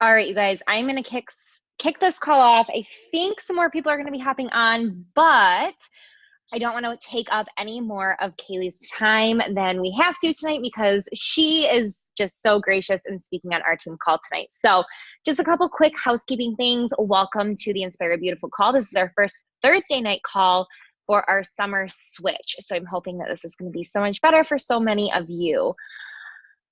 All right, you guys, I'm going to kick this call off. I think some more people are going to be hopping on, but I don't want to take up any more of Kaylie's time than we have to tonight because she is just so gracious in speaking on our team call tonight. So, just a couple quick housekeeping things. Welcome to the Inspire Beautiful call. This is our first Thursday night call for our summer switch. So, I'm hoping that this is going to be so much better for so many of you.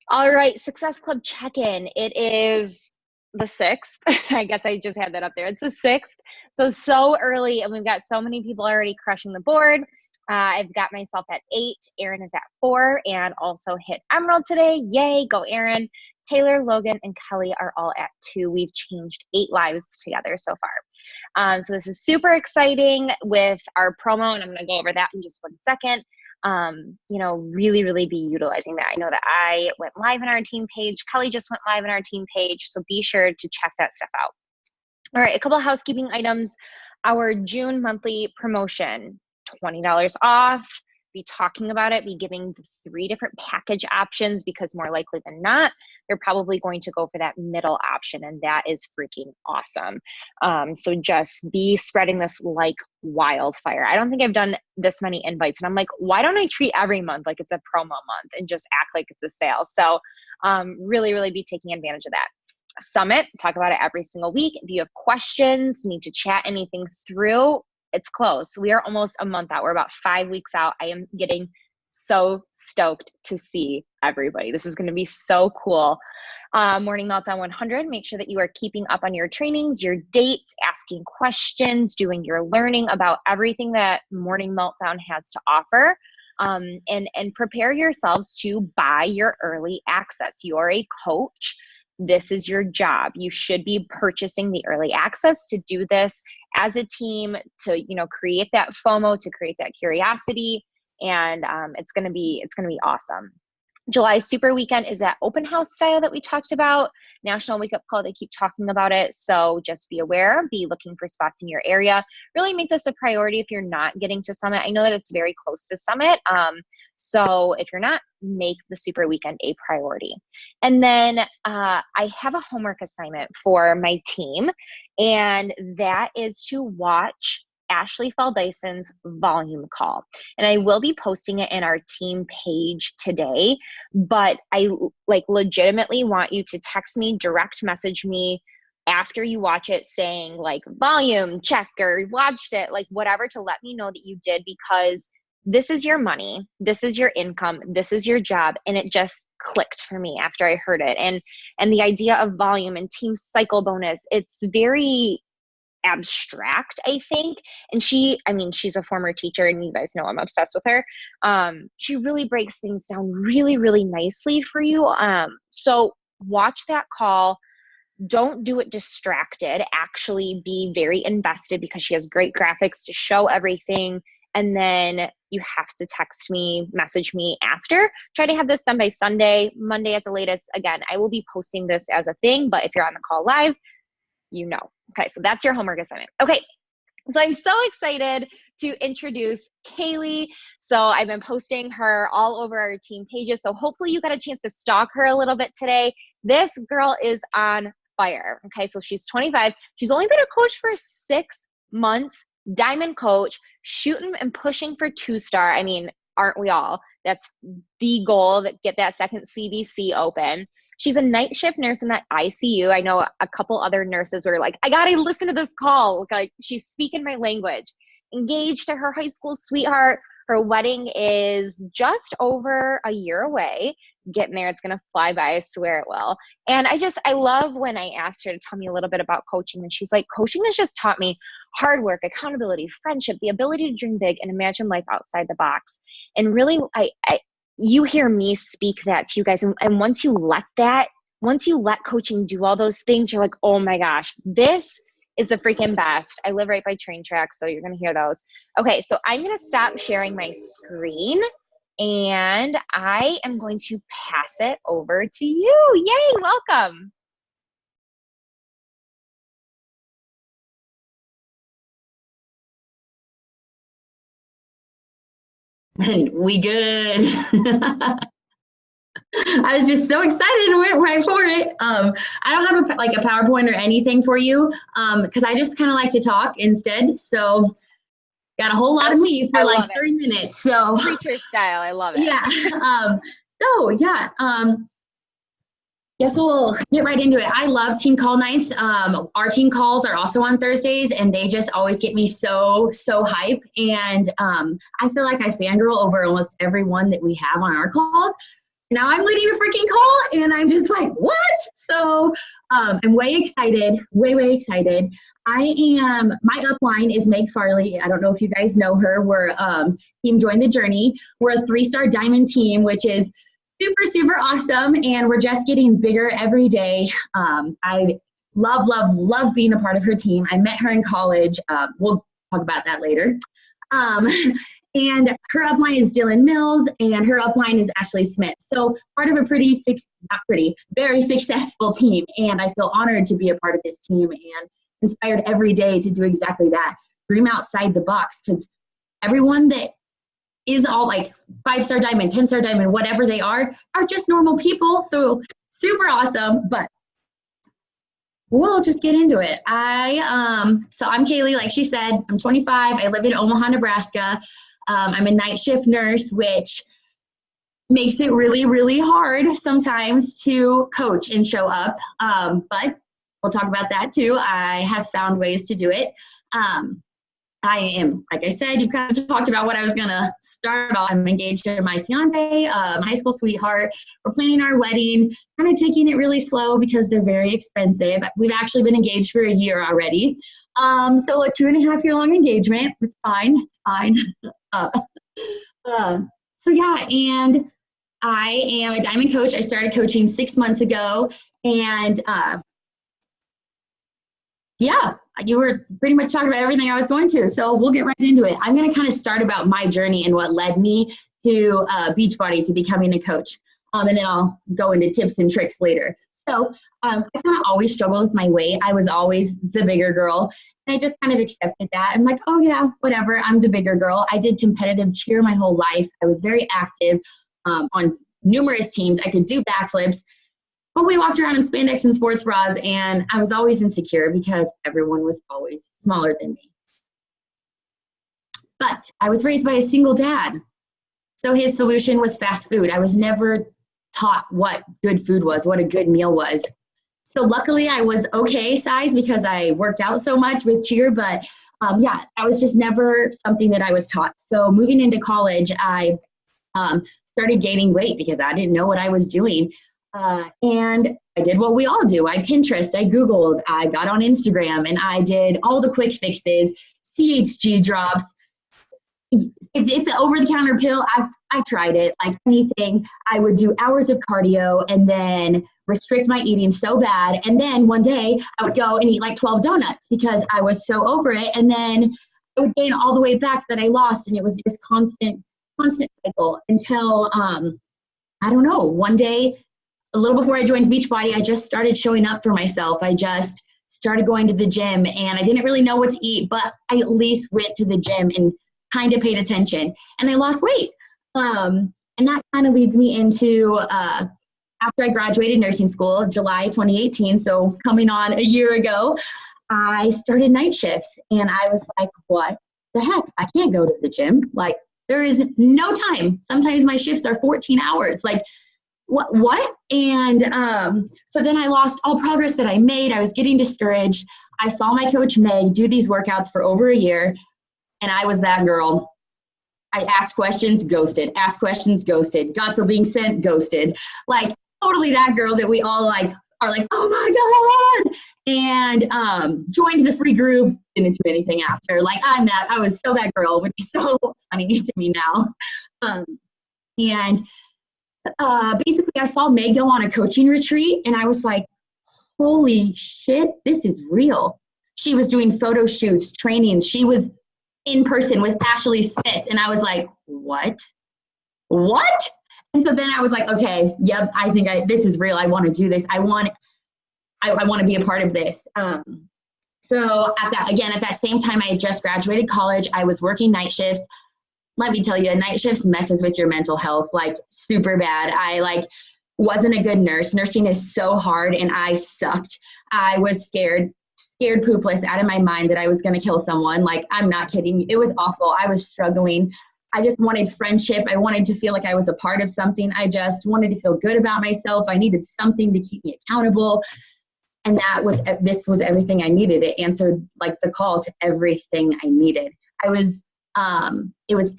All right, Success Club check-in. It is the 6th. I guess I just had that up there. It's the 6th. So early, and we've got so many people already crushing the board. I've got myself at 8. Aaron is at 4 and also hit Emerald today. Yay, go Aaron. Taylor, Logan, and Kelly are all at 2. We've changed 8 lives together so far. So this is super exciting with our promo, and I'm going to go over that in just 1 second. Really be utilizing that. I know that I went live in our team page. Kelly just went live in our team page. So be sure to check that stuff out. All right, a couple of housekeeping items. Our June monthly promotion, $20 off. Be talking about it, be giving 3 different package options because more likely than not, they're probably going to go for that middle option, and that is freaking awesome. So just be spreading this like wildfire. I don't think I've done this many invites, and I'm like, why don't I treat every month like it's a promo month and just act like it's a sale? So really be taking advantage of that. Summit, talk about it every single week. If you have questions, need to chat anything through, it's close. We are almost a month out. We're about 5 weeks out. I am getting so stoked to see everybody. This is going to be so cool. Morning Meltdown 100. Make sure that you are keeping up on your trainings, your dates, asking questions, doing your learning about everything that Morning Meltdown has to offer. And prepare yourselves to buy your early access. You're a coach. This is your job. You should be purchasing the early access to do this as a team, to create that FOMO, to create that curiosity, and it's gonna be awesome. July Super Weekend is that open house style that we talked about. National Wake Up Call, they keep talking about it. So just be aware, be looking for spots in your area. Really make this a priority if you're not getting to Summit. I know that it's very close to Summit. So if you're not, make the Super Weekend a priority. And then I have a homework assignment for my team, and that is to watch Ashley Dyson's volume call. And I will be posting it in our team page today, but I legitimately want you to text me, direct message me after you watch it saying volume check or watched it, whatever, to let me know that you did, because this is your money, this is your income, this is your job. And it just clicked for me after I heard it. And the idea of volume and team cycle bonus, it's very abstract, I think. And she's a former teacher, and you guys know I'm obsessed with her. She really breaks things down really nicely for you. So watch that call. Don't do it distracted. Actually be very invested, because she has great graphics to show everything. And then you have to text me, message me after. Try to have this done by Sunday, Monday at the latest. Again, I will be posting this as a thing, but if you're on the call live, Okay, so that's your homework assignment. Okay, so I'm so excited to introduce Kaylie. So I've been posting her all over our team pages. So hopefully you got a chance to stalk her a little bit today. This girl is on fire. Okay, so she's 25. She's only been a coach for 6 months, diamond coach, shooting and pushing for 2-star. I mean, aren't we all? That's the goal, that get that second CVC open. She's a night shift nurse in that ICU. I know a couple other nurses were like, I gotta listen to this call. Like, she's speaking my language. Engaged to her high school sweetheart. Her wedding is just over a year away. Getting there, it's gonna fly by, I swear it will. And I love when I asked her to tell me a little bit about coaching, and she's like, coaching has just taught me hard work, accountability, friendship, the ability to dream big and imagine life outside the box. And really, you hear me speak that to you guys. And once you let coaching do all those things, you're like, oh my gosh, this is the freaking best. I live right by train tracks, so you're going to hear those. Okay, so I'm going to stop sharing my screen, and I am going to pass it over to you. Yay, welcome. We good. I was just so excited and went right for it. I don't have a PowerPoint or anything for you because I just kind of like to talk instead. So got a whole lot of me for like 30 minutes. So preacher style. I love it. yeah. So yeah. Guess we'll get right into it. I love team call nights. Our team calls are also on Thursdays, and they just always get me so hype. And I feel like I fangirl over almost every one that we have on our calls. Now I'm leading a freaking call, and I'm just like, what? So I'm way excited, way excited. My upline is Meg Farley. I don't know if you guys know her. We're Team Join the Journey. We're a 3-star diamond team, which is super awesome, and we're just getting bigger every day. I love being a part of her team. I met her in college. We'll talk about that later. And her upline is Dylan Mills, and her upline is Ashley Smith. So part of a very successful team, and I feel honored to be a part of this team and inspired every day to do exactly that. Dream outside the box, because everyone that is all like 5-star diamond, 10-star diamond, whatever they are just normal people. So super awesome, but we'll just get into it. So I'm Kaylie, like she said. I'm 25. I live in Omaha, Nebraska. I'm a night shift nurse, which makes it really hard sometimes to coach and show up. But we'll talk about that too. I have found ways to do it. I am, like I said, you kind of talked about what I was going to start off. I'm engaged to my fiance, my high school sweetheart. We're planning our wedding, kind of taking it really slow because they're very expensive. We've actually been engaged for a year already. So a 2.5-year long engagement. It's fine. So yeah, and I am a diamond coach. I started coaching 6 months ago, and yeah, you were pretty much talking about everything I was going to, so we'll get right into it. I'm going to kind of start about my journey and what led me to Beachbody, to becoming a coach, and then I'll go into tips and tricks later. So I kind of always struggled with my weight. I was always the bigger girl, and I just kind of accepted that. I'm like, oh yeah, whatever, I'm the bigger girl. I did competitive cheer my whole life. I was very active on numerous teams. I could do backflips. But we walked around in spandex and sports bras, and I was always insecure because everyone was always smaller than me. But I was raised by a single dad, so his solution was fast food. I was never taught what good food was, what a good meal was. So luckily I was okay size because I worked out so much with cheer, but yeah, that was just never something that I was taught. So moving into college, I started gaining weight because I didn't know what I was doing. And I did what we all do. I Pinterest, I Googled, I got on Instagram, and I did all the quick fixes, CHG drops. If it's an over-the-counter pill, I tried it. Like anything, I would do hours of cardio and then restrict my eating so bad. And then one day I would go and eat like 12 donuts because I was so over it. And then I would gain all the weight back that I lost. And it was this constant cycle until, I don't know, one day, a little before I joined Beachbody, I just started showing up for myself. I just started going to the gym, and I didn't really know what to eat, but I at least went to the gym and kind of paid attention, and I lost weight. And that kind of leads me into after I graduated nursing school, July 2018, so coming on a year ago, I started night shifts, and I was like, what the heck? I can't go to the gym. Like, there is no time. Sometimes my shifts are 14 hours. Like, what? And so then I lost all progress that I made. I was getting discouraged. I saw my coach Meg do these workouts for over a year, and I was that girl. I asked questions, ghosted, asked questions, ghosted, got the link sent, ghosted. Like, totally that girl that we all like are like, oh my God. And joined the free group, didn't do anything after. Like, I was so that girl, which is so funny to me now. Basically, I saw Meg go on a coaching retreat, and I was like, holy shit, this is real. She was doing photo shoots, trainings. She was in person with Ashley Smith, and I was like, what? And so then I was like, okay, yep, I think this is real. I want to do this. I want to be a part of this. So at that same time, I had just graduated college. I was working night shifts. Let me tell you, night shifts messes with your mental health, like super bad. wasn't a good nurse. Nursing is so hard, and I sucked. I was scared poopless out of my mind that I was going to kill someone. Like, I'm not kidding. It was awful. I was struggling. I just wanted friendship. I wanted to feel like I was a part of something. I just wanted to feel good about myself. I needed something to keep me accountable. And this was everything I needed. It answered like the call to everything I needed. It was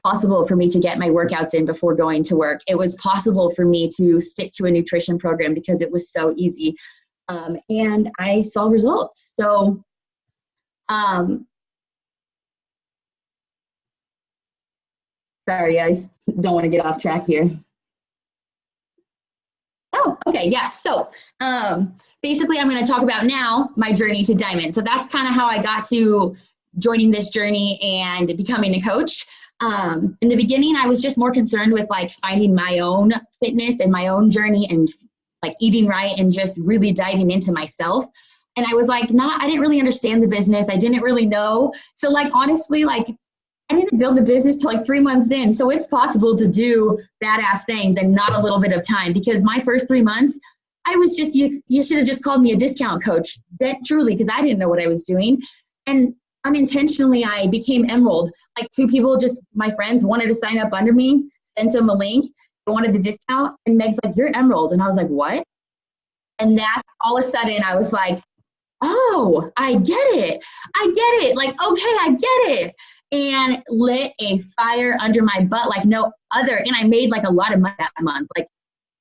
possible for me to get my workouts in before going to work. It was possible for me to stick to a nutrition program because it was so easy. And I saw results. So, sorry, guys, don't want to get off track here. Oh, okay, yeah. So, basically, I'm going to talk about now my journey to Diamond. So that's kind of how I got to joining this journey and becoming a coach. In the beginning, I was just more concerned with like finding my own fitness and my own journey and like eating right and just really diving into myself. And I was like, I didn't really understand the business. I didn't really know. So like, honestly, like I didn't build the business till like 3 months in. So it's possible to do badass things in not a little bit of time, because my first 3 months, I was just, you should have just called me a discount coach. That truly, because I didn't know what I was doing. And unintentionally, I became Emerald. Like 2 people, just my friends, wanted to sign up under me, sent them a link. They wanted the discount. And Meg's like, you're Emerald. And I was like, what? And that's all of a sudden I was like, oh, I get it. I get it. Like, okay, I get it. And lit a fire under my butt like no other. And I made like a lot of money that month, like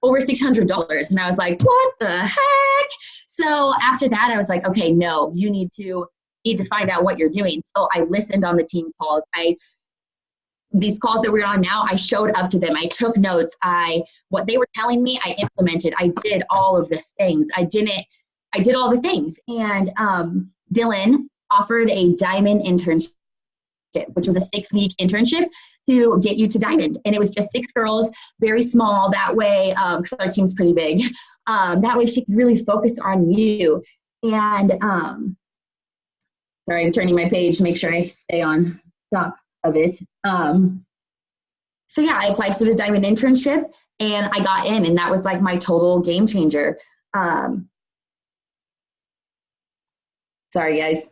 over $600. And I was like, what the heck? So after that, I was like, okay, no, you need to find out what you're doing. So I listened on the team calls. These calls that we're on now, I showed up to them. I took notes. What they were telling me, I implemented. I did all of the things. I did all the things. And Dylan offered a Diamond internship, which was a 6-week internship to get you to Diamond. And it was just 6 girls, very small. That way, because our team's pretty big, that way she could really focus on you. And sorry, I'm turning my page to make sure I stay on top of it. So yeah, I applied for the Diamond internship and I got in, and that was like my total game changer. Sorry, guys.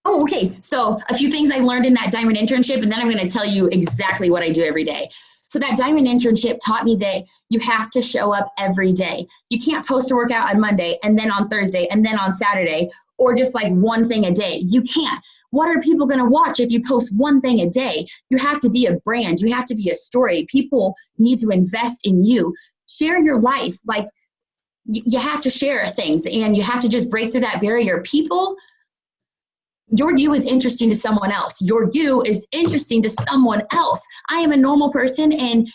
Oh, okay. So a few things I learned in that Diamond internship, and then I'm going to tell you exactly what I do every day. So that Diamond internship taught me that you have to show up every day. You can't post a workout on Monday and then on Thursday and then on Saturday, or just like one thing a day. You can't. What are people going to watch if you post one thing a day? You have to be a brand. You have to be a story. People need to invest in you. Share your life. Like, you have to share things, and you have to just break through that barrier. People, your you is interesting to someone else. Your you is interesting to someone else. I am a normal person, and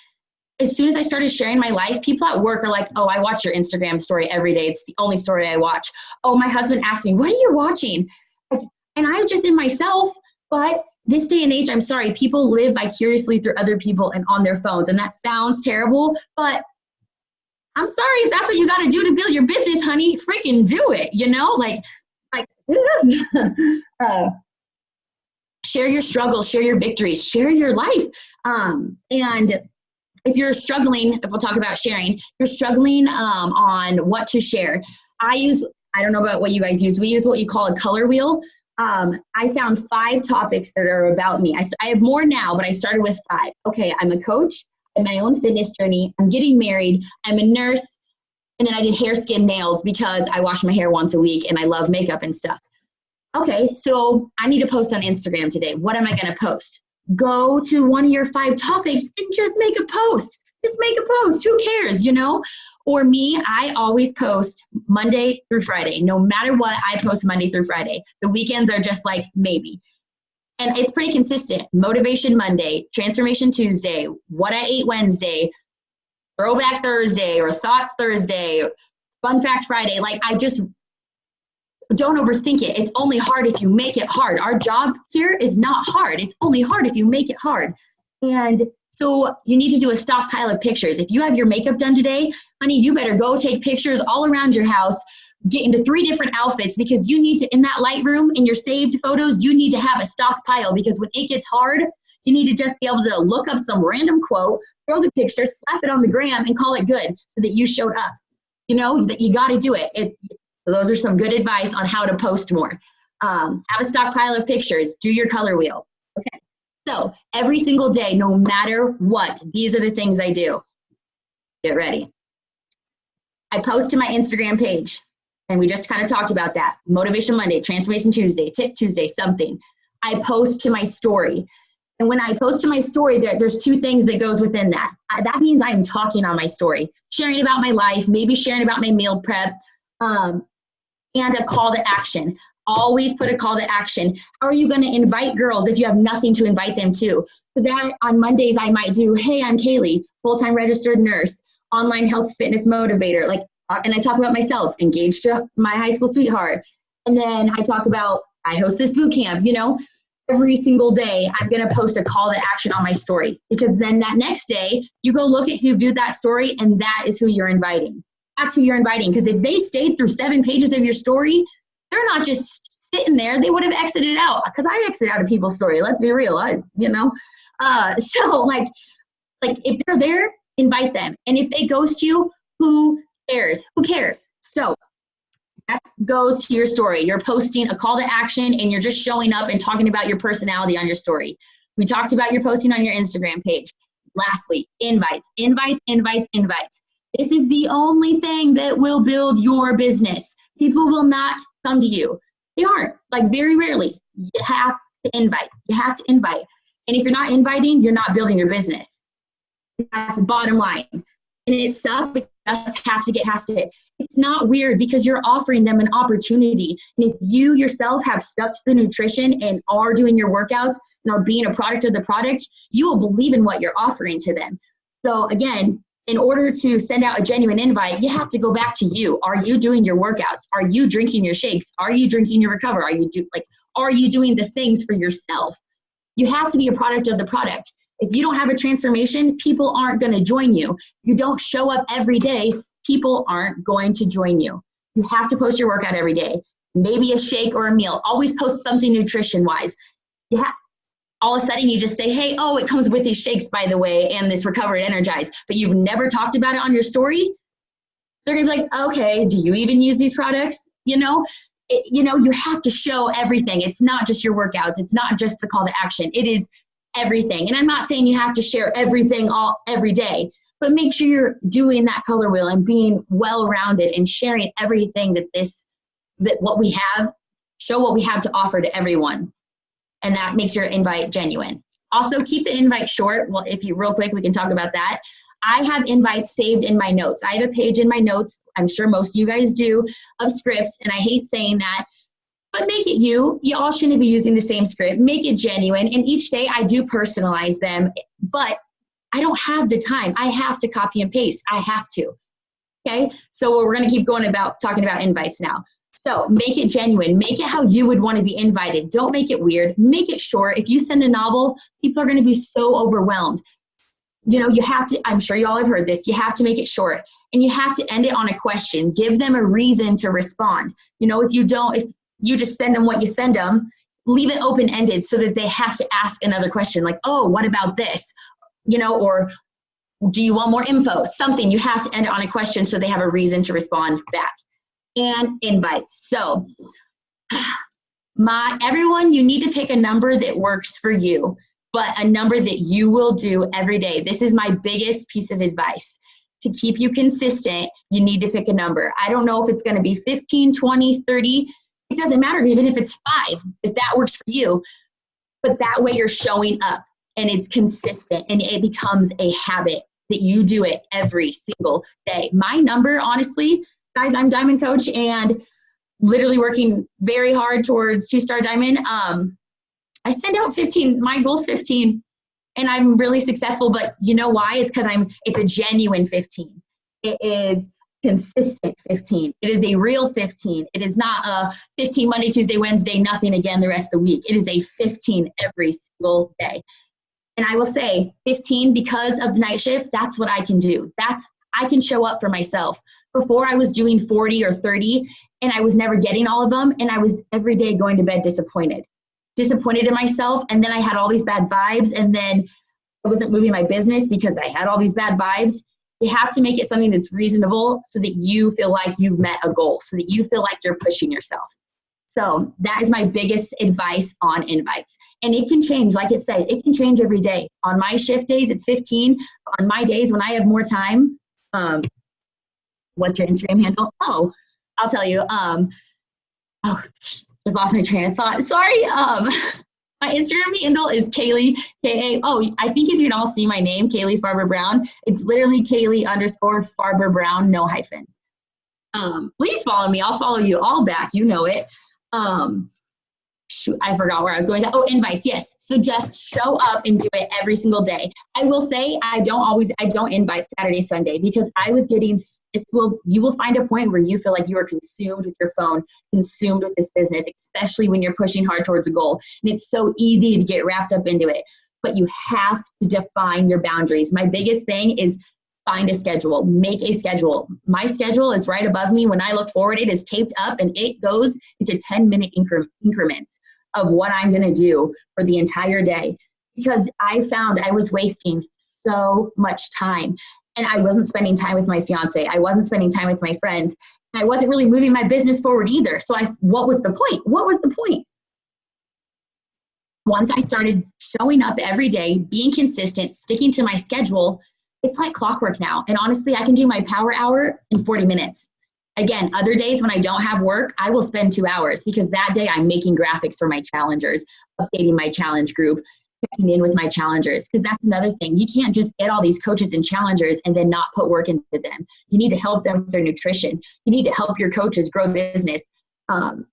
as soon as I started sharing my life, people at work are like, oh, I watch your Instagram story every day. It's the only story I watch. Oh, my husband asked me, what are you watching? And I was just in myself. But this day and age, I'm sorry, people live vicariously through other people and on their phones. And that sounds terrible, but I'm sorry, if that's what you got to do to build your business, honey, freaking do it. You know, like share your struggles, share your victories, share your life. And if you're struggling, if we'll talk about sharing, you're struggling on what to share. I don't know about what you guys use. We use what you call a color wheel. I found 5 topics that are about me. I have more now, but I started with 5. Okay, I'm a coach in my own fitness journey. I'm getting married. I'm a nurse. And then I did hair, skin, nails because I wash my hair once a week and I love makeup and stuff. Okay, so I need to post on Instagram today. What am I going to post? Go to one of your 5 topics and just make a post. Just make a post. Who cares, you know? Or me, I always post Monday through Friday. No matter what, I post Monday through Friday. The weekends are just like maybe. And it's pretty consistent. Motivation Monday, Transformation Tuesday, What I Ate Wednesday, Throwback Thursday, or Thoughts Thursday, Fun Fact Friday. Like, I just don't overthink it. It's only hard if you make it hard. Our job here is not hard. It's only hard if you make it hard. And so you need to do a stockpile of pictures. If you have your makeup done today, honey, you better go take pictures all around your house, get into 3 different outfits, because you need to, in that Lightroom, in your saved photos, you need to have a stockpile, because when it gets hard, You need to just be able to look up some random quote, throw the picture, slap it on the gram, and call it good so that you showed up. That you got to do it. So those are some good advice on how to post more. Have a stockpile of pictures. Do your color wheel. Okay. So every single day, no matter what, these are the things I do. Get ready. I post to my Instagram page, and we just kind of talked about that. Motivation Monday, Transformation Tuesday, Tip Tuesday, something. I post to my story. And when I post to my story, there's two things that goes within that. That means I'm talking on my story, sharing about my life, maybe sharing about my meal prep, and a call to action. Always put a call to action. How are you going to invite girls if you have nothing to invite them to? So that on Mondays, I might do, hey, I'm Kaylie, full-time registered nurse, online health fitness motivator. And I talk about myself, engaged to my high school sweetheart. And then I talk about, I host this boot camp, every single day, I'm going to post a call to action on my story, because then that next day you go look at who viewed that story, and that is who you're inviting. That's who you're inviting. Because if they stayed through 7 pages of your story, they're not just sitting there. They would have exited out, because I exit out of people's story. Let's be real. So if they're there, invite them. And if they ghost you, who cares? Who cares? So that goes to your story. You're posting a call to action, and you're just showing up and talking about your personality on your story. We talked about your posting on your Instagram page. Lastly, invites. This is the only thing that will build your business. People will not come to you. They aren't, very rarely. You have to invite. And if you're not inviting, you're not building your business. That's the bottom line. And it sucks, but you just have to get past it. It's not weird, because you're offering them an opportunity. And if you yourself have stuck to the nutrition and are doing your workouts and are being a product of the product, you will believe in what you're offering to them. So again, in order to send out a genuine invite, you have to go back to you. Are you doing your workouts? Are you drinking your shakes? Are you drinking your Recover? Are you doing the things for yourself? You have to be a product of the product. If you don't have a transformation, people aren't going to join you. You don't show up every day, people aren't going to join you. You have to post your workout every day. Maybe a shake or a meal. Always post something nutrition-wise. All of a sudden you just say, hey, it comes with these shakes, by the way, and this Recover and Energize, but you've never talked about it on your story. They're going to be like, okay, do you even use these products? You have to show everything. It's not just your workouts. It's not just the call to action. It is everything. And I'm not saying you have to share everything every day, but make sure you're doing that color wheel and being well-rounded and sharing everything that what we have, show what we have to offer to everyone. And that makes your invite genuine. Also, keep the invite short. Well, real quick, we can talk about that. I have invites saved in my notes. I have a page in my notes, I'm sure most of you guys do, of scripts, and I hate saying that, but make it you. You all shouldn't be using the same script. Make it genuine, and each day I do personalize them, but I don't have the time. I have to copy and paste. I have to, okay? So we're gonna keep going about talking about invites now. So make it genuine. Make it how you would want to be invited. Don't make it weird. Make it short. If you send a novel, people are going to be so overwhelmed. You have to, I'm sure you all have heard this, you have to make it short, and you have to end it on a question. Give them a reason to respond. If you just send them what you send them, leave it open-ended so that they have to ask another question, like, oh, what about this? Or do you want more info? Something. You have to end it on a question so they have a reason to respond back. And invites. So everyone, you need to pick a number that works for you, but a number that you will do every day. This is my biggest piece of advice. To keep you consistent, you need to pick a number. I don't know if it's going to be 15, 20, 30. It doesn't matter even if it's 5, if that works for you. But that way you're showing up and it's consistent and it becomes a habit that you do it every single day. My number, honestly, guys, I'm Diamond Coach and literally working very hard towards 2-star Diamond. I send out 15. My goal's 15, and I'm really successful. But you know why? It's because it's a genuine 15. It is consistent 15. It is a real 15. It is not a 15 Monday, Tuesday, Wednesday, nothing again the rest of the week. It is a 15 every single day. And I will say 15 because of the night shift. That's what I can do. I can show up for myself. Before I was doing 40 or 30 and I was never getting all of them, and I was every day going to bed disappointed. disappointed in myself. And then I had all these bad vibes. And then I wasn't moving my business because I had all these bad vibes. You have to make it something that's reasonable so that you feel like you've met a goal, so that you feel like you're pushing yourself. So that is my biggest advice on invites. And it can change. Like it said, it can change every day. On my shift days, it's 15. On my days when I have more time, what's your Instagram handle? Oh, I'll tell you. Just lost my train of thought. Sorry. My Instagram handle is Kaylie, K-A. Oh, I think you can all see my name, Kaylie Farber Brown. It's literally Kaylie_Farber Brown, no hyphen. Please follow me. I'll follow you all back. You know it. Shoot, I forgot where I was going. Oh, invites. Yes. So just show up and do it every single day. I will say I don't invite Saturday, Sunday, because I was getting, you will find a point where you feel like you are consumed with your phone, consumed with this business, especially when you're pushing hard towards a goal. And it's so easy to get wrapped up into it, but you have to define your boundaries. My biggest thing is find a schedule, make a schedule. My schedule is right above me. When I look forward, it is taped up and it goes into 10-minute increments of what I'm going to do for the entire day, because I found I was wasting so much time and I wasn't spending time with my fiance. I wasn't spending time with my friends. And I wasn't really moving my business forward either. So what was the point? What was the point? Once I started showing up every day, being consistent, sticking to my schedule, it's like clockwork now. And honestly, I can do my power hour in 40 minutes. Again, other days when I don't have work, I will spend 2 hours because that day I'm making graphics for my challengers, updating my challenge group, checking in with my challengers. Because that's another thing. You can't just get all these coaches and challengers and then not put work into them. You need to help them with their nutrition. You need to help your coaches grow business. And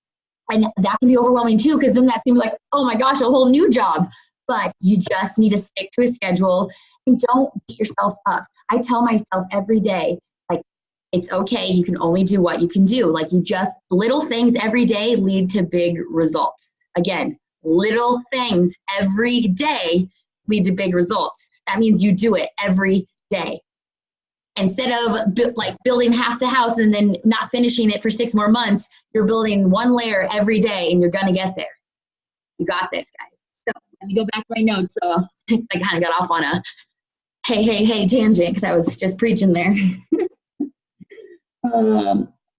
that can be overwhelming too, because then that seems like, oh my gosh, a whole new job. But you just need to stick to a schedule and don't beat yourself up. I tell myself every day, like, it's okay. You can only do what you can do. Like, little things every day lead to big results. Again, little things every day lead to big results. That means you do it every day. Instead of building half the house and then not finishing it for 6 more months, you're building one layer every day and you're going to get there. You got this, guys. So let me go back to my notes. So I kind of got off on a hey tangent because I was just preaching there.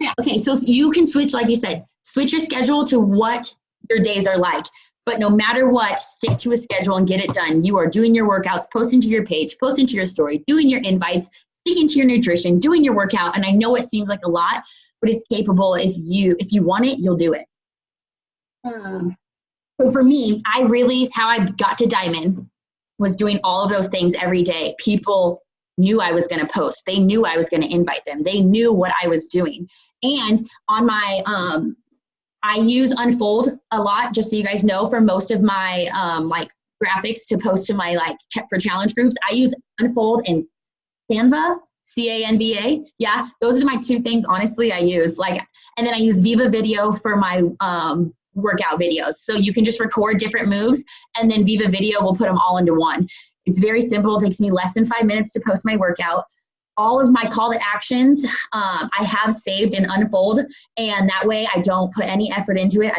Yeah, okay, so you can switch, like you said, switch your schedule to what your days are like. But no matter what, stick to a schedule and get it done. You are doing your workouts, posting to your page, posting to your story, doing your invites, sticking to your nutrition, doing your workout. And I know it seems like a lot, but it's capable. If you want it, you'll do it. So for me, how I got to Diamond was doing all of those things every day. People knew I was going to post. They knew I was going to invite them. They knew what I was doing. And on my, I use Unfold a lot, just so you guys know, for most of my graphics to post to my for challenge groups. I use Unfold and Canva, Canva. Yeah, those are my 2 things, honestly, I use. And then I use Viva Video for my workout videos. So you can just record different moves and then Viva Video will put them all into one. It's very simple. It takes me less than 5 minutes to post my workout. All of my call to actions, I have saved in Unfold, and that way I don't put any effort into it.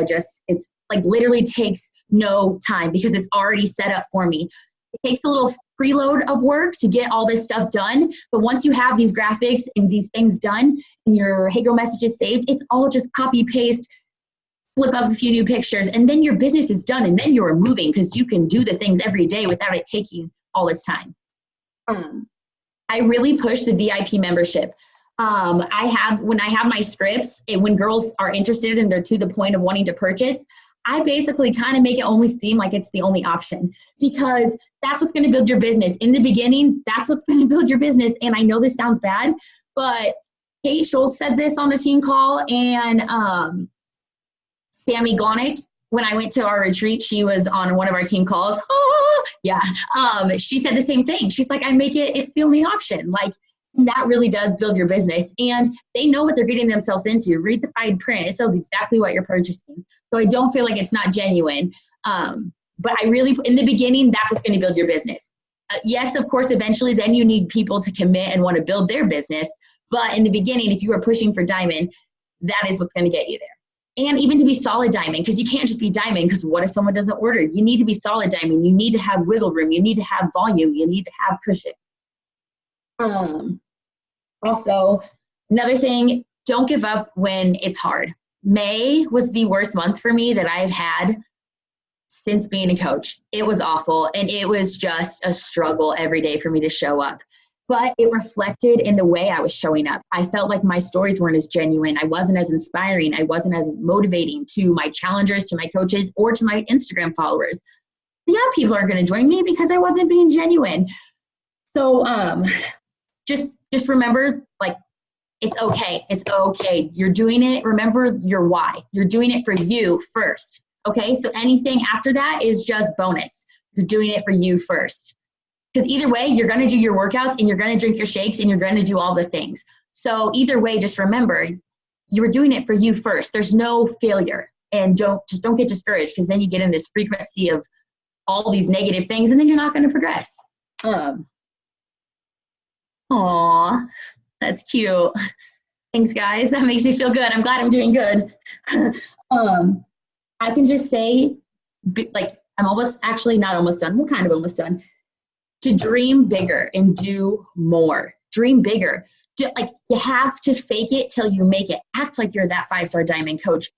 It's literally takes no time because it's already set up for me. It takes a little preload of work to get all this stuff done. But once you have these graphics and these things done and your Hey Girl messages saved, it's all just copy, paste, flip up a few new pictures, and then your business is done, and then you're moving because you can do the things every day without it taking all this time. I really push the VIP membership. When I have my scripts, when girls are interested and they're to the point of wanting to purchase, I basically kind of make it only seem like it's the only option, because that's what's going to build your business. In the beginning, that's what's going to build your business. And I know this sounds bad, but Kate Schultz said this on the team call, and Sammy Glonick, when I went to our retreat, she was on one of our team calls. She said the same thing. She's like, it's the only option. That really does build your business. And they know what they're getting themselves into. Read the fine print. It tells exactly what you're purchasing. So I don't feel like it's not genuine. But I really, in the beginning, that's what's going to build your business. Yes, of course, eventually then you need people to commit and want to build their business. But in the beginning, if you are pushing for Diamond, that is what's going to get you there. And even to be solid diamond, because you can't just be diamond, because what if someone doesn't order? You need to be solid diamond. You need to have wiggle room. You need to have volume. You need to have cushion. Also, another thing, don't give up when it's hard. May was the worst month for me that I've had since being a coach. It was awful, and it was just a struggle every day for me to show up. But it reflected in the way I was showing up. I felt like my stories weren't as genuine. I wasn't as inspiring. I wasn't as motivating to my challengers, to my coaches, or to my Instagram followers. Yeah, people are going to join me because I wasn't being genuine. So just remember, like, it's okay. It's okay. You're doing it. Remember your why. You're doing it for you first. Okay? So anything after that is just bonus. You're doing it for you first. Because either way, you're going to do your workouts and you're going to drink your shakes and you're going to do all the things. So either way, just remember, you were doing it for you first. There's no failure. And don't get discouraged, because then you get in this frequency of all these negative things and then you're not going to progress. Aw, that's cute. Thanks, guys. That makes me feel good. I'm glad I'm doing good. I can just say, like, I'm almost, actually not almost done. We're kind of almost done. To dream bigger and do more. Dream bigger. Like, you have to fake it till you make it. Act like you're that 5-star diamond coach.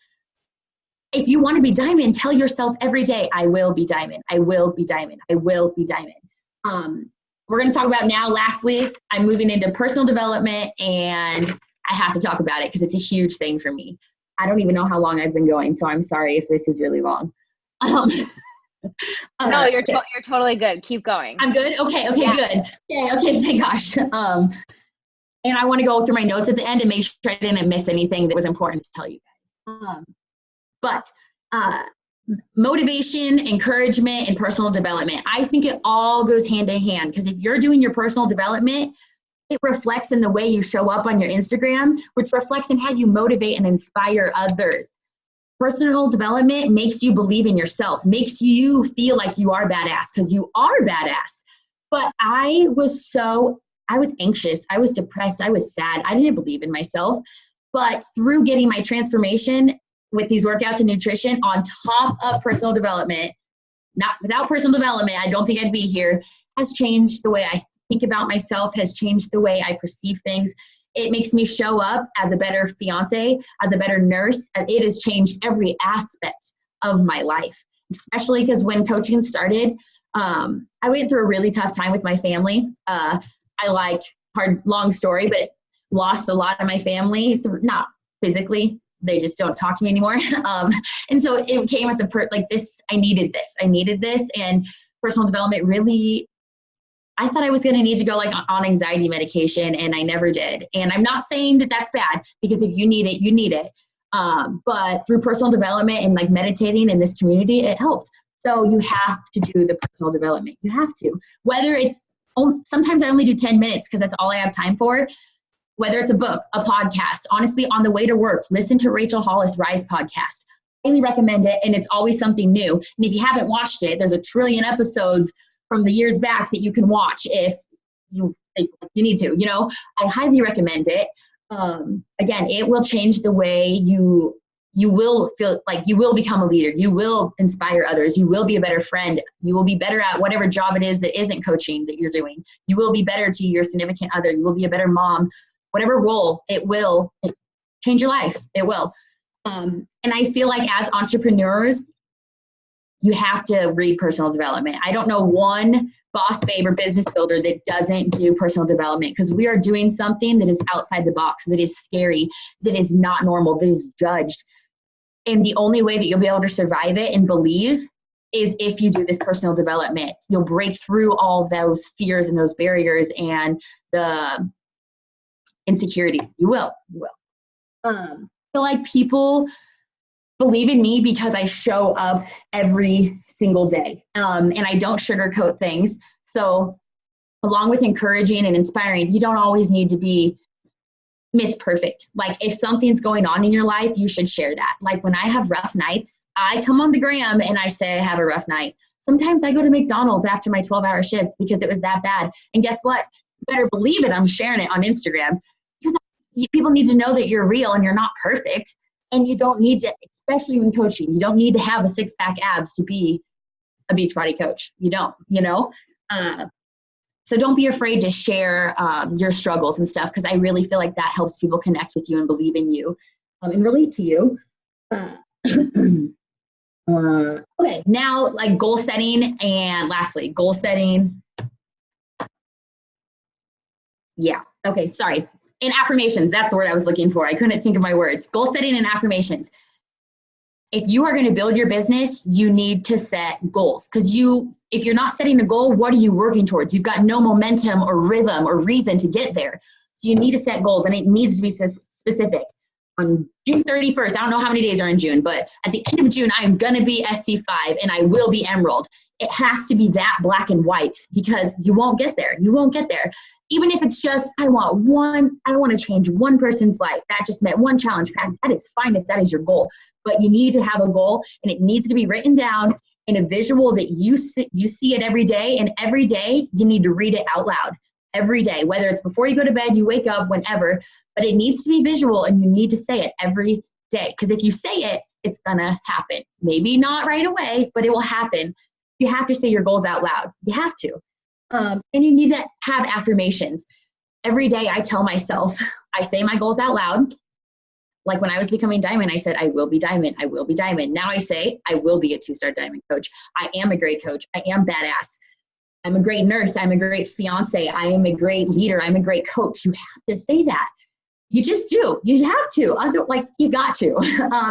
If you want to be diamond, tell yourself every day, I will be diamond. I will be diamond. I will be diamond. We're going to talk about now, lastly, I'm moving into personal development, and I have to talk about it because it's a huge thing for me. I don't even know how long I've been going, so I'm sorry if this is really long. No, you're totally good. Keep going. I'm good? Okay, yeah. Good. Yeah, okay, thank gosh. And I want to go through my notes at the end and make sure I didn't miss anything that was important to tell you guys. But motivation, encouragement, and personal development, I think it all goes hand in hand, because if you're doing your personal development, it reflects in the way you show up on your Instagram, which reflects in how you motivate and inspire others. Personal development makes you believe in yourself, makes you feel like you are badass, because you are badass. But I was anxious, I was depressed, I was sad, I didn't believe in myself. But through getting my transformation with these workouts and nutrition on top of personal development, not without personal development, I don't think I'd be here, has changed the way I think about myself, has changed the way I perceive things. It makes me show up as a better fiance, as a better nurse. It has changed every aspect of my life, especially because when coaching started, I went through a really tough time with my family. Long story, but lost a lot of my family, not physically. They just don't talk to me anymore. And so it came at I needed this. And personal development really, I thought I was going to need to go on anxiety medication, and I never did. And I'm not saying that that's bad, because if you need it, you need it. But through personal development and meditating in this community, it helped. So you have to do the personal development. You have to. Whether it's, sometimes I only do 10 minutes because that's all I have time for. Whether it's a book, a podcast, honestly, on the way to work, listen to Rachel Hollis' Rise podcast. I highly recommend it, and it's always something new. And if you haven't watched it, there's a trillion episodes from the years back that you can watch if you need to. I highly recommend it. Again, it will change the way you will feel, like you will become a leader. You will inspire others. You will be a better friend. You will be better at whatever job it is that isn't coaching that you're doing. You will be better to your significant other. You will be a better mom. Whatever role, it will change your life. It will. And I feel like as entrepreneurs, you have to read personal development. I don't know one boss babe or business builder that doesn't do personal development, because we are doing something that is outside the box, that is scary, that is not normal, that is judged. And the only way that you'll be able to survive it and believe is if you do this personal development. You'll break through all those fears and those barriers and the insecurities. You will. I feel like people believe in me because I show up every single day, and I don't sugarcoat things. So along with encouraging and inspiring, you don't always need to be Miss Perfect. If something's going on in your life, you should share that. When I have rough nights, I come on the gram and I say I have a rough night. Sometimes I go to McDonald's after my 12-hour shifts because it was that bad. And guess what? You better believe it, I'm sharing it on Instagram, because people need to know that you're real and you're not perfect. And you don't need to, especially when coaching, you don't need to have a six-pack abs to be a Beachbody coach. You don't, you know? So don't be afraid to share your struggles and stuff, because I really feel like that helps people connect with you and believe in you and relate to you. Okay, now like goal setting, and lastly, goal setting. Yeah, okay, sorry. And affirmations, that's the word I was looking for. I couldn't think of my words. Goal setting and affirmations. If you are going to build your business, you need to set goals, because if you're not setting a goal, what are you working towards? You've got no momentum or rhythm or reason to get there. So you need to set goals, and it needs to be specific. On June 31st, I don't know how many days are in June, but at the end of June, I'm going to be SC5 and I will be Emerald. It has to be that black and white, because you won't get there. You won't get there. Even if it's just, I want to change one person's life. That just met one challenge pack. That is fine if that is your goal, but you need to have a goal, and it needs to be written down in a visual that you see it every day. And every day you need to read it out loud every day, whether it's before you go to bed, you wake up, whenever, but it needs to be visual, and you need to say it every day. Because if you say it, it's gonna happen. Maybe not right away, but it will happen. You have to say your goals out loud. You have to. And you need to have affirmations. Every day I tell myself, I say my goals out loud. Like when I was becoming Diamond, I said, I will be Diamond. I will be Diamond. Now I say, I will be a 2-star Diamond coach. I am a great coach. I am badass. I'm a great nurse. I'm a great fiance. I am a great leader. I'm a great coach. You have to say that. You just do. You have to. You got to.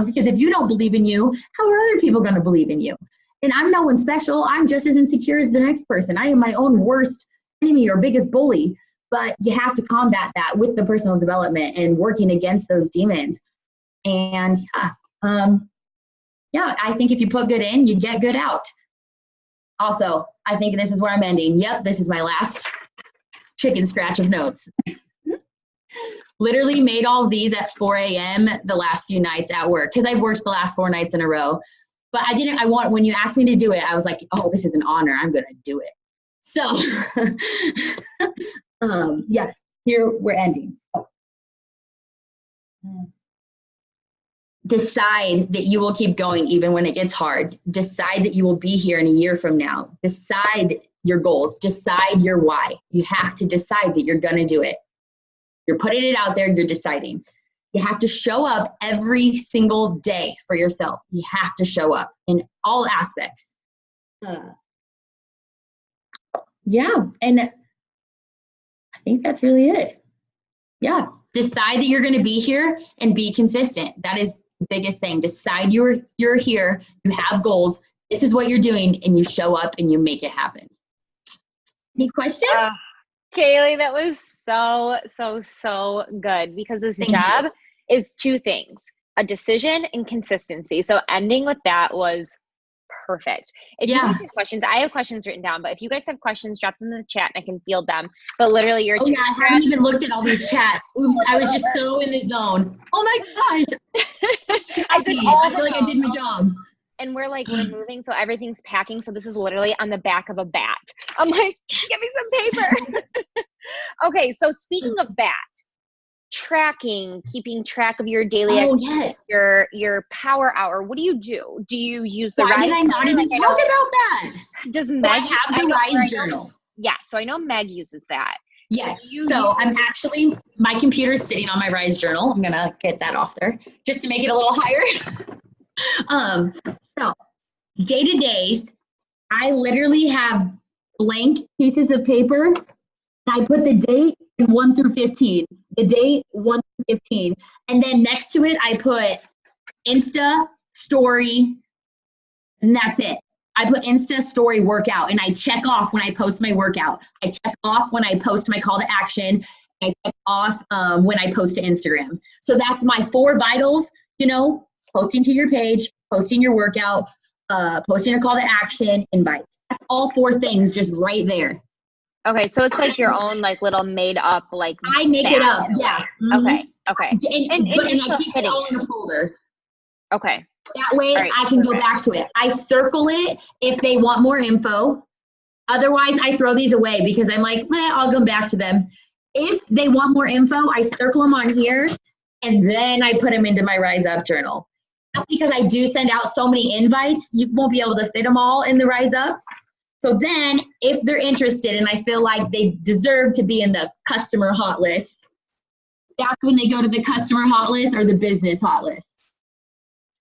Because if you don't believe in you, how are other people going to believe in you? And I'm no one special. I'm just as insecure as the next person. I am my own worst enemy or biggest bully. But you have to combat that with the personal development and working against those demons. And I think if you put good in, you get good out. Also, I think this is where I'm ending. Yep, this is my last chicken scratch of notes. Literally made all of these at 4 a.m. the last few nights at work, because I've worked the last 4 nights in a row. But when you asked me to do it, I was like, oh, this is an honor. I'm going to do it. So, yes, here we're ending. Decide that you will keep going even when it gets hard. Decide that you will be here in a year from now. Decide your goals. Decide your why. You have to decide that you're going to do it. You're putting it out there. You're deciding. You have to show up every single day for yourself. You have to show up in all aspects. And I think that's really it. Yeah. Decide that you're going to be here and be consistent. That is the biggest thing. Decide you're here, you have goals, this is what you're doing, and you show up and you make it happen. Any questions? Kaylie, that was so good, because this job is 2 things, a decision and consistency. So ending with that was perfect. If you guys have questions, I have questions written down, but if you guys have questions, drop them in the chat and I can field them. But literally your I haven't even looked at all these chats. Oops, I was just so in the zone. Oh my gosh. I feel like I did my job. And we're moving, so everything's packing. So this is literally on the back of a bat. I'm like, give me some paper. Okay, so speaking of bat, tracking, keeping track of your daily activities, your power hour. What do you do? Do you use the Rise? Did I not even talk about that? Does Meg have the Rise journal? Yeah, so I know Meg uses that. Yes. So I'm actually, my computer's sitting on my Rise journal. I'm gonna get that off there just to make it a little higher. So day-to-days, I literally have blank pieces of paper. I put the date in 1 through 15. The date 1 through 15. And then next to it, I put Insta, story, and that's it. I put Insta, story, workout, and I check off when I post my workout. I check off when I post my call to action. I check off when I post to Instagram. So that's my 4 vitals, posting to your page, posting your workout, posting a call to action, invites. That's all 4 things just right there. Okay, so it's like your own little made up I make it up, yeah. Mm-hmm. Okay. And I keep it all in a folder. Okay. That way I can go back to it. I circle it if they want more info. Otherwise, I throw these away because I'm like, I'll go back to them. If they want more info, I circle them on here and then I put them into my Rise Up journal. That's because I do send out so many invites. You won't be able to fit them all in the Rise Up. So then if they're interested and I feel like they deserve to be in the customer hot list, that's when they go to the customer hot list or the business hot list.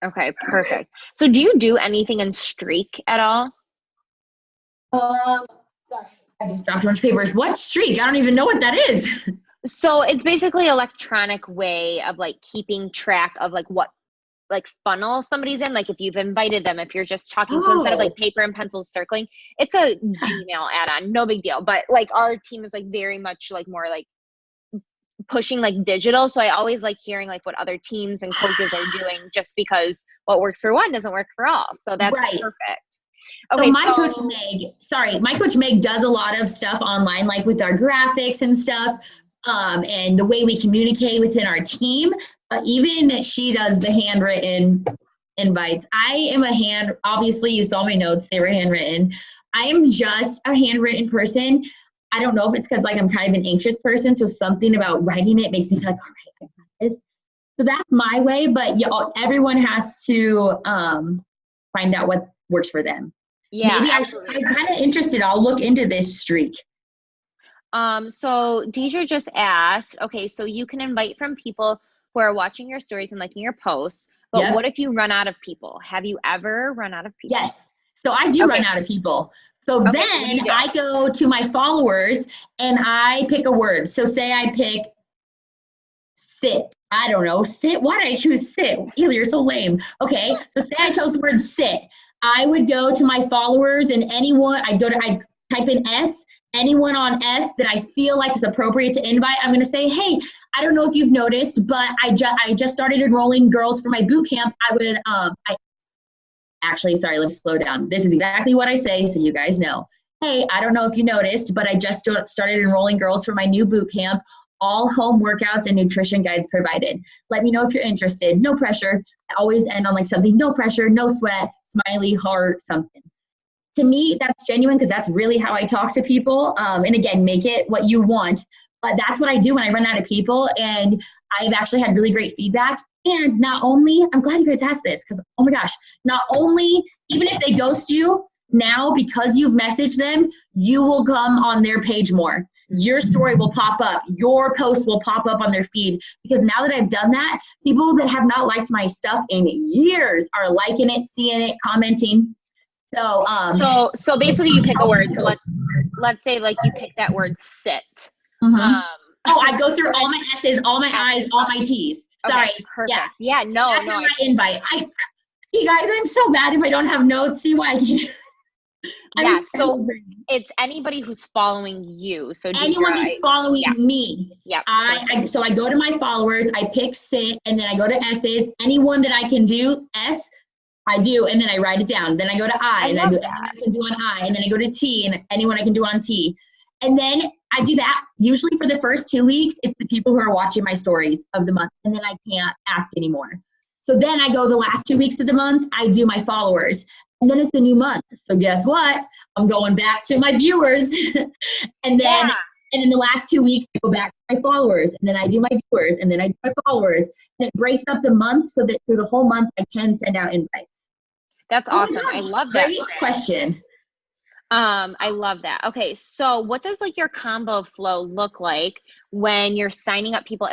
Okay, perfect. So do you do anything in Streak at all? Sorry, I just dropped a bunch of papers. What Streak? I don't even know what that is. So it's basically electronic way of like keeping track of like what like funnel somebody's in, like if you've invited them, if you're just talking. So instead of like paper and pencils circling, it's a Gmail add-on, no big deal. But like our team is like very much like more like pushing like digital. So I always like hearing like what other teams and coaches are doing, just because what works for one doesn't work for all. So that's perfect. Okay, so my coach Meg does a lot of stuff online, like with our graphics and stuff, and the way we communicate within our team. Even she does the handwritten invites. Obviously you saw my notes, they were handwritten. I am just a handwritten person. I don't know if it's because like I'm kind of an anxious person, so something about writing it makes me feel like, all right, I got this. So that's my way, but everyone has to find out what works for them. Yeah, maybe I'm kind of interested. I'll look into this Streak. So Deidre just asked, okay, so you can invite from people who are watching your stories and liking your posts, but what if you run out of people? Have you ever run out of people? Yes. So I do run out of people. So then I go to my followers and I pick a word. So say I pick sit. I don't know, sit. Why did I choose sit? Kaylie, you're so lame. Okay. So say I chose the word sit. I would go to my followers and I type in S. Anyone on S that I feel like is appropriate to invite, I'm going to say, hey, I don't know if you've noticed, but I just started enrolling girls for my boot camp. Sorry, let's slow down. This is exactly what I say, so you guys know. Hey, I don't know if you noticed, but I just started enrolling girls for my new boot camp. All home workouts and nutrition guides provided. Let me know if you're interested. No pressure. I always end on like something, no pressure, no sweat, smiley, heart, something. To me, that's genuine because that's really how I talk to people. And again, make it what you want. But that's what I do when I run out of people. And I've actually had really great feedback. And not only, I'm glad you guys asked this because, oh my gosh, not only, even if they ghost you, now because you've messaged them, you will come on their page more. Your story will pop up. Your post will pop up on their feed. Because now that I've done that, people that have not liked my stuff in years are liking it, seeing it, commenting. So basically you pick a word. So let's say like you pick that word sit. I go through all my S's, all my I's, all my T's. Sorry. Okay, perfect. Yeah, no. That's my invite. See guys, I'm so bad if I don't have notes. See why I can't. Yeah, so it's anybody who's following you. So anyone that's following me. Yeah. So I go to my followers, I pick sit, and then I go to S's. Anyone that I can do S, I do, and then I write it down. Then I go to I, and I do anyone I can do on I, and then I go to T, and anyone I can do on T. And then I do that usually for the first 2 weeks. It's the people who are watching my stories of the month, and then I can't ask anymore. So then I go the last 2 weeks of the month, I do my followers. And then it's a new month. So guess what? I'm going back to my viewers. and then in the last 2 weeks, I go back to my followers. And then I do my viewers. And then I do my followers. And it breaks up the month so that through the whole month, I can send out invites. That's awesome. I love that. Great question. I love that. Okay. So what does like your combo flow look like when you're signing up people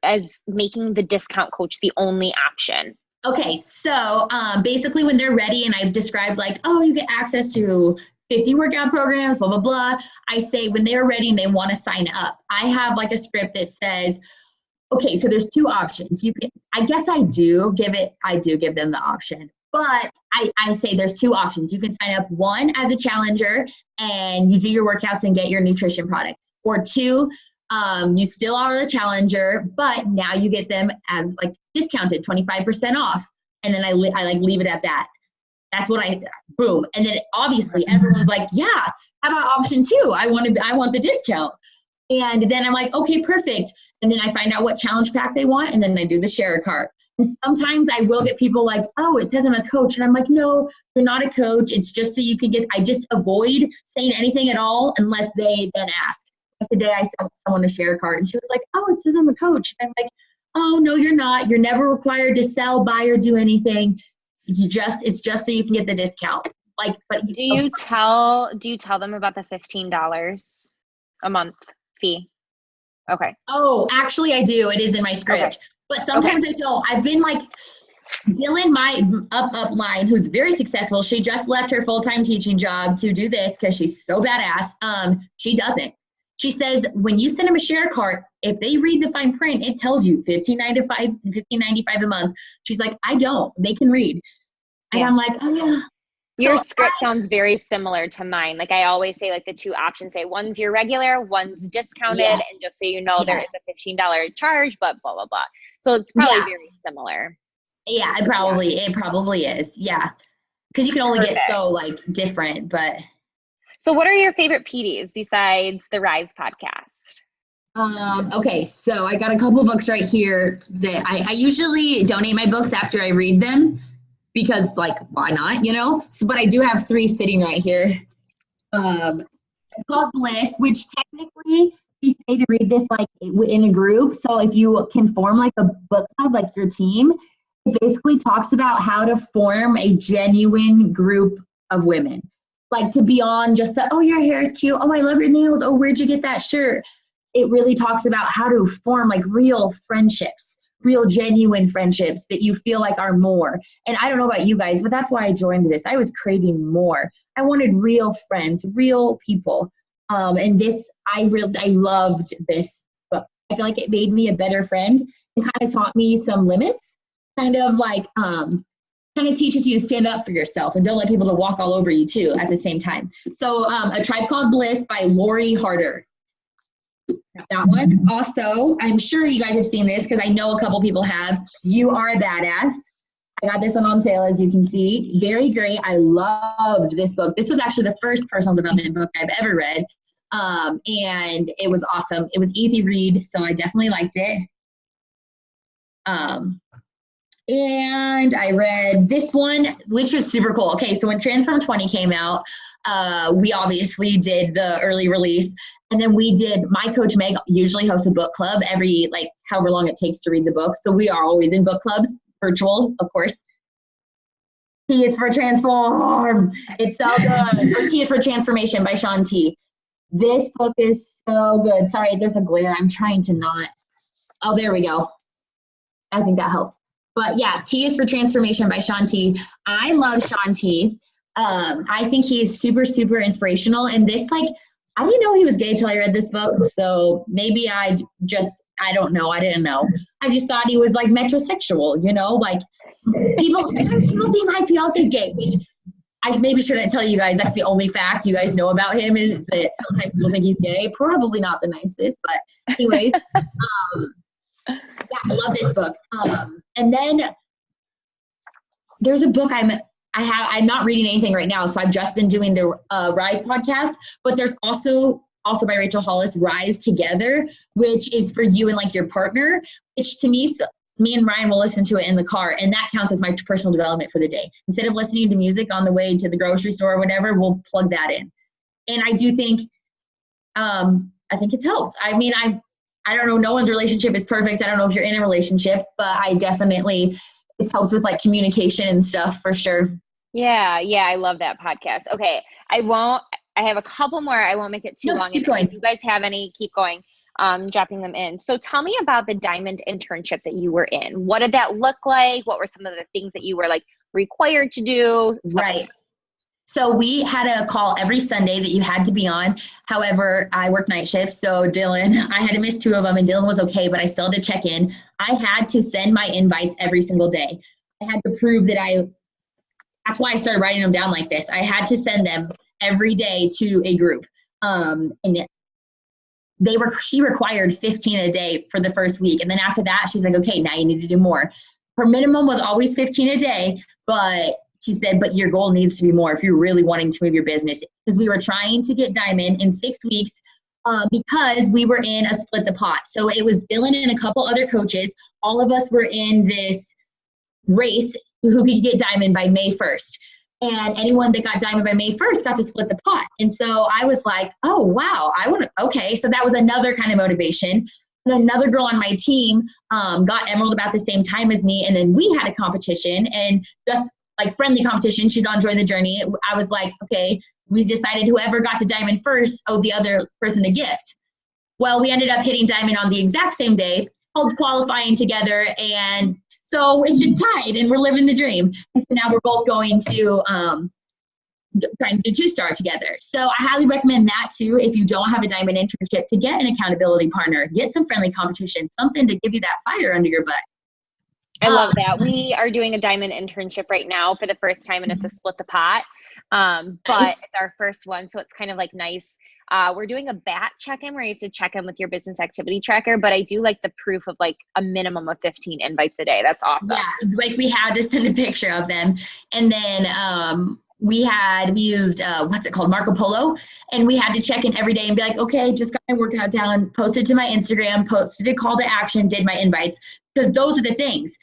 as making the discount coach the only option? Okay, so basically when they're ready and I've described like, oh, you get access to 50 workout programs, blah, blah, blah. I say when they're ready and they want to sign up, I have like a script that says, okay, so there's two options. I do give them the option, but I say there's two options. You can sign up one as a challenger and you do your workouts and get your nutrition products, or two, you still are the challenger, but now you get them as like discounted 25% off. And then I like leave it at that. That's what boom. And then obviously everyone's like, yeah, how about option two? I want the discount. And then I'm like, okay, perfect. And then I find out what challenge pack they want. And then I do the share cart. And sometimes I will get people like, oh, it says I'm a coach. And I'm like, no, you're not a coach. It's just so you can I just avoid saying anything at all unless they then ask. Like today I sent someone a share cart and she was like, oh, it says I'm a coach. And I'm like, oh, no, you're not. You're never required to sell, buy, or do anything. It's just so you can get the discount. Like, but do you tell them about the $15 a month fee? Okay. Oh, actually I do. It is in my script. Okay. But sometimes I don't. I've been like Dylan, my upline, who's very successful. She just left her full-time teaching job to do this because she's so badass. She doesn't. She says when you send them a share cart, if they read the fine print, it tells you $15.95 a month. She's like, I don't. They can read. And I'm like, oh yeah. Your script sounds very similar to mine. Like I always say, like the two options say one's your regular, one's discounted, and just so you know, there is a $15 charge, but blah blah blah. So it's probably very similar. Yeah, it probably is. Yeah, because you can only get so like different. But so, what are your favorite PDs besides the Rise podcast? Okay, so I got a couple books right here that I usually donate my books after I read them. Because like, why not, you know? So, but I do have 3 sitting right here. Called Bliss, which technically we say to read this like in a group. So if you can form like a book club, like your team, it basically talks about how to form a genuine group of women. Like to beyond just the, oh, your hair is cute. Oh, I love your nails. Oh, where'd you get that shirt? It really talks about how to form like real friendships. Real genuine friendships that you feel like are more. And I don't know about you guys, but that's why I joined this. I was craving more. I wanted real friends, real people. And this, I loved this book. I feel like it made me a better friend and kind of taught me some limits, kind of teaches you to stand up for yourself and don't let people to walk all over you too at the same time. So A Tribe Called Bliss by Lori Harder. That one. Also, I'm sure you guys have seen this because I know a couple people have. You Are a Badass. I got this one on sale, as you can see. Very great. I loved this book. This was actually the first personal development book I've ever read. And it was awesome. It was easy read, so I definitely liked it. And I read this one, which was super cool. Okay, so when Transform 20 came out, we obviously did the early release. And then we did, my coach Meg usually hosts a book club every, like, however long it takes to read the book. So we are always in book clubs, virtual, of course. T is for Transform. It's so good. Or T is for Transformation by Shaun T. This book is so good. Sorry, there's a glare. I'm trying to not. Oh, there we go. I think that helped. But yeah, T is for Transformation by Shaun T. I love Shaun T. I think he is super, super inspirational. And this, like, I didn't know he was gay till I read this book. So maybe I don't know. I didn't know. I just thought he was like metrosexual, you know, like sometimes people think my fiance's gay, which I maybe shouldn't tell you guys. That's the only fact you guys know about him is that sometimes people think he's gay. Probably not the nicest, but anyways, yeah, I love this book. And then there's a book I'm not reading anything right now, so I've just been doing the Rise podcast, but there's also by Rachel Hollis, Rise Together, which is for you and like your partner, which to me, me and Ryan will listen to it in the car, and that counts as my personal development for the day. Instead of listening to music on the way to the grocery store or whatever, we'll plug that in. And I do think, I think it's helped. I mean, I don't know, no one's relationship is perfect. I don't know if you're in a relationship, but I definitely, it's helped with like communication and stuff for sure. Yeah, I love that podcast. Okay, I have a couple more. I won't make it too long. Keep going. If you guys have any, keep going, dropping them in. So tell me about the Diamond internship that you were in. What did that look like? What were some of the things that you were like required to do? Right. So we had a call every Sunday that you had to be on. However, I worked night shifts. So Dylan, I had to miss 2 of them and Dylan was okay, but I still had to check in. I had to send my invites every single day. I had to prove that that's why I started writing them down like this. I had to send them every day to a group. And she required 15 a day for the first week. And then after that, she's like, okay, now you need to do more. Her minimum was always 15 a day, but she said, but your goal needs to be more if you're really wanting to move your business. Because we were trying to get Diamond in 6 weeks because we were in a split the pot. So it was Dylan and a couple other coaches. All of us were in this race who could get Diamond by May 1st. And anyone that got Diamond by May 1st got to split the pot. And so I was like, oh, wow, okay. So that was another kind of motivation. And another girl on my team got Emerald about the same time as me. And then we had a competition, and just like friendly competition. She's on Join the Journey. I was like, okay, we decided whoever got to diamond first owed the other person a gift. Well, we ended up hitting diamond on the exact same day, held qualifying together. And so it's just tied, and we're living the dream. And so now we're both going to trying to do 2-star together. So I highly recommend that too. If you don't have a diamond internship, to get an accountability partner, get some friendly competition, something to give you that fire under your butt. I love that. We are doing a diamond internship right now for the first time, and it's a split the pot. But Nice. it's our first one, so it's kind of like nice. We're doing a bat check-in where you have to check in with your business activity tracker, but I do like the proof of like a minimum of 15 invites a day. That's awesome. Yeah, like we had to send a picture of them. And then we used what's it called, Marco Polo, and we had to check in every day and be like, okay, just got my workout down, posted to my Instagram, posted a call to action, did my invites, because those are the things: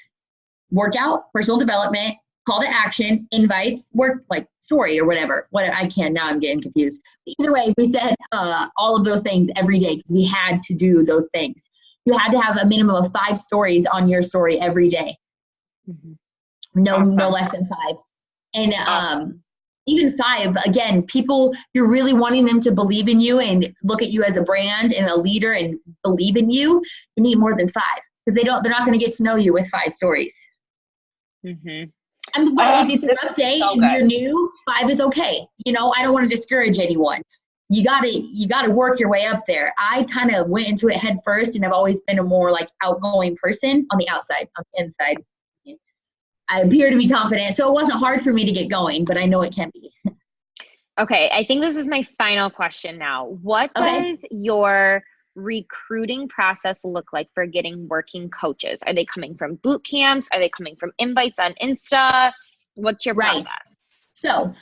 workout, personal development, call to action, invites, work, like story or whatever. Now I'm getting confused. Either way, we said all of those things every day because we had to do those things. You had to have a minimum of 5 stories on your story every day. Mm-hmm. No Awesome. less than 5. And Awesome. even 5, again, people, you're really wanting them to believe in you and look at you as a brand and a leader and believe in you. You need more than 5, because they're not going to get to know you with 5 stories. Mm-hmm. And if it's a rough day so and you're new, 5 is okay. You know, I don't want to discourage anyone. You gotta work your way up there. I kind of went into it head first, and I've always been a more like outgoing person on the outside. On the inside, I appear to be confident, so it wasn't hard for me to get going, but I know it can be. Okay, I think this is my final question now. What does your recruiting process look like for getting working coaches? Are they coming from boot camps? Are they coming from invites on Insta? What's your process? So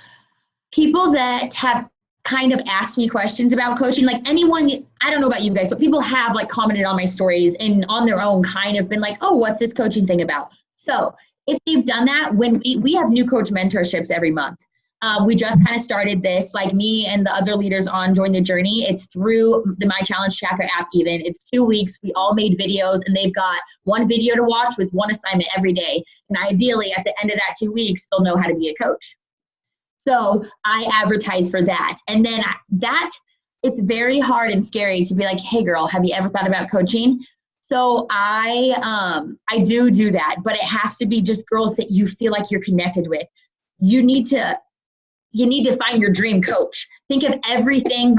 people that have kind of asked me questions about coaching, like anyone, I don't know about you guys, but people have like commented on my stories and on their own kind of been like, oh, what's this coaching thing about? So if you've done that, when we have new coach mentorships every month. We just kind of started this, like me and the other leaders on Join the Journey. It's through the My Challenge Tracker app even. It's 2 weeks. We all made videos, and they've got 1 video to watch with 1 assignment every day. And ideally, at the end of that 2 weeks, they'll know how to be a coach. So I advertise for that. And then it's very hard and scary to be like, hey, girl, have you ever thought about coaching? So I do that, but it has to be just girls that you feel like you're connected with. You need to find your dream coach. Think of everything.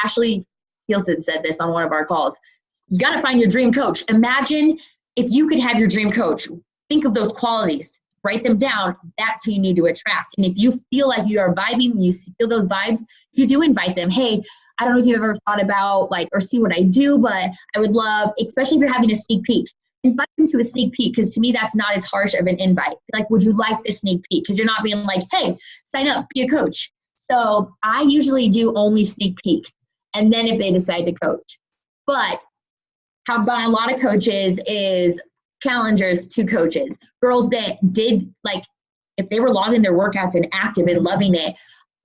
Ashley Fielson said this on one of our calls. You got to find your dream coach. Imagine if you could have your dream coach. Think of those qualities. Write them down. That's who you need to attract. And if you feel like you are vibing, you feel those vibes, you do invite them. Hey, I don't know if you've ever thought about or see what I do, but I would love, especially if you're having a sneak peek, invite them to a sneak peek, because to me, that's not as harsh of an invite. Like, would you like this sneak peek? Because you're not being like, hey, sign up, be a coach. So I usually do only sneak peeks, and then if they decide to coach. But how I've gotten a lot of coaches is challengers to coaches, girls that did, like, if they were logging their workouts and active and loving it, I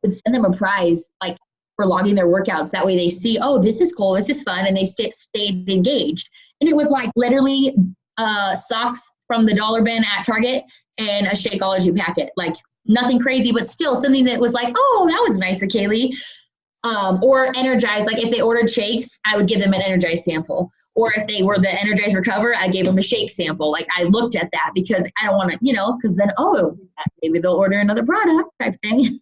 would send them a prize, like, for logging their workouts. That way they see, oh, this is cool, this is fun, and they stayed engaged. And it was like literally socks from the dollar bin at Target and a Shakeology packet. Like nothing crazy, but still something that was like, oh, that was nice of Kaylie. Or Energize, like if they ordered shakes, I would give them an Energize sample. Or if they were the Energize Recover, I gave them a shake sample. Like I looked at that because I don't want to, because then, oh, maybe they'll order another product type thing.